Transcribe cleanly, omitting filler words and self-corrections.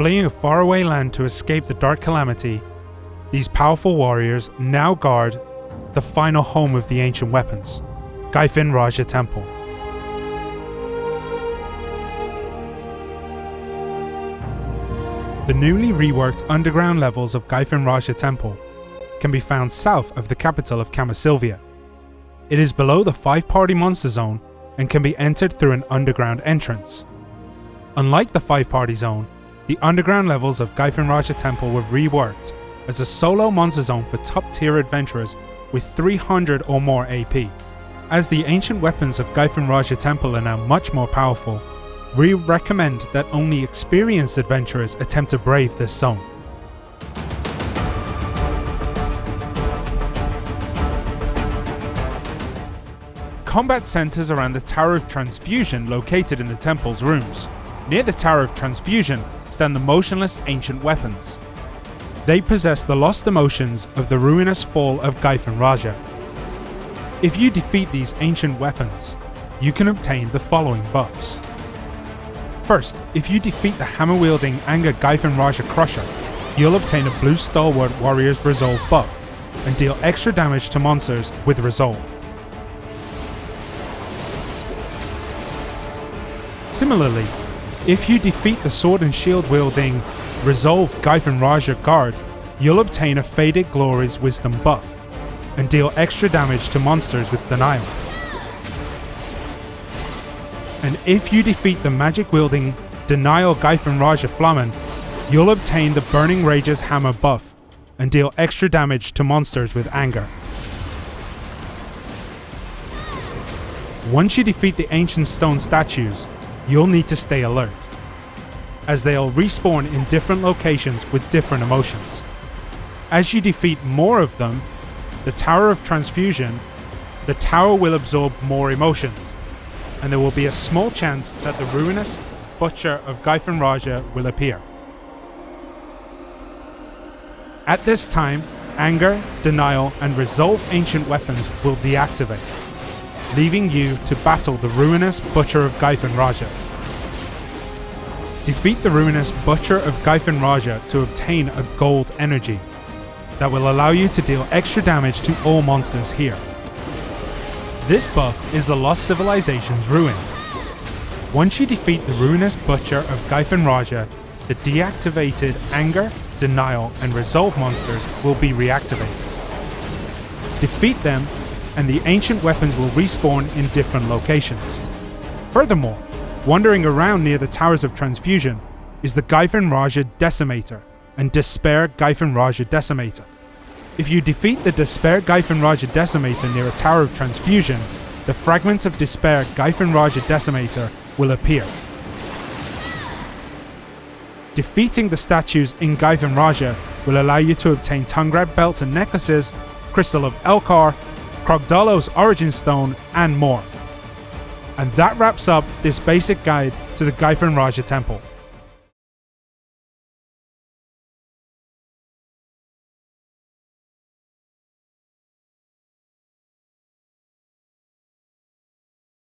Fleeing a faraway land to escape the Dark Calamity, these powerful warriors now guard the final home of the ancient weapons, Gyfin Rhasia Temple. The newly reworked underground levels of Gyfin Rhasia Temple can be found south of the capital of Camasilvia. It is below the 5-party monster zone and can be entered through an underground entrance. Unlike the 5-party zone, the underground levels of Gyfin Rhasia Temple were reworked as a solo monster zone for top-tier adventurers with 300 or more AP. As the ancient weapons of Gyfin Rhasia Temple are now much more powerful, we recommend that only experienced adventurers attempt to brave this zone. Combat centers around the Tower of Transfusion located in the temple's rooms. Near the Tower of Transfusion stand the motionless ancient weapons. They possess the lost emotions of the ruinous fall of Gyfin Rhasia. If you defeat these ancient weapons, you can obtain the following buffs. First, if you defeat the hammer-wielding Anger Gyfin Rhasia Crusher, you'll obtain a Blue Stalwart Warrior's Resolve buff and deal extra damage to monsters with Resolve. Similarly, if you defeat the Sword and Shield wielding Resolve Gyfin Rhasia Guard, you'll obtain a Faded Glory's Wisdom buff and deal extra damage to monsters with Denial. And if you defeat the magic wielding Denial Gyfin Rhasia Flamen, you'll obtain the Burning Rage's Hammer buff and deal extra damage to monsters with Anger. Once you defeat the ancient stone statues, you'll need to stay alert, as they'll respawn in different locations with different emotions. As you defeat more of them, the Tower of Transfusion, the tower will absorb more emotions, and there will be a small chance that the ruinous Butcher of Gyfin Rhasia will appear. At this time, Anger, Denial, and Resolve ancient weapons will deactivate, leaving you to battle the ruinous Butcher of Gyfin Rhasia. Defeat the ruinous Butcher of Gyfin Rhasia to obtain a gold energy that will allow you to deal extra damage to all monsters here. This buff is the Lost Civilization's Ruin. Once you defeat the ruinous Butcher of Gyfin Rhasia, the deactivated Anger, Denial, and Resolve monsters will be reactivated. Defeat them, and the ancient weapons will respawn in different locations. Furthermore, wandering around near the Towers of Transfusion is the Gyfin Rhasia Decimator and Despair Gyfin Rhasia Decimator. If you defeat the Despair Gyfin Rhasia Decimator near a Tower of Transfusion, the Fragment of Despair Gyfin Rhasia Decimator will appear. Defeating the statues in Gyfin Rhasia will allow you to obtain Tungrab belts and necklaces, Crystal of Elkar, Krogdalo's Origin Stone, and more. And that wraps up this basic guide to the Gyfin Rhasia Temple.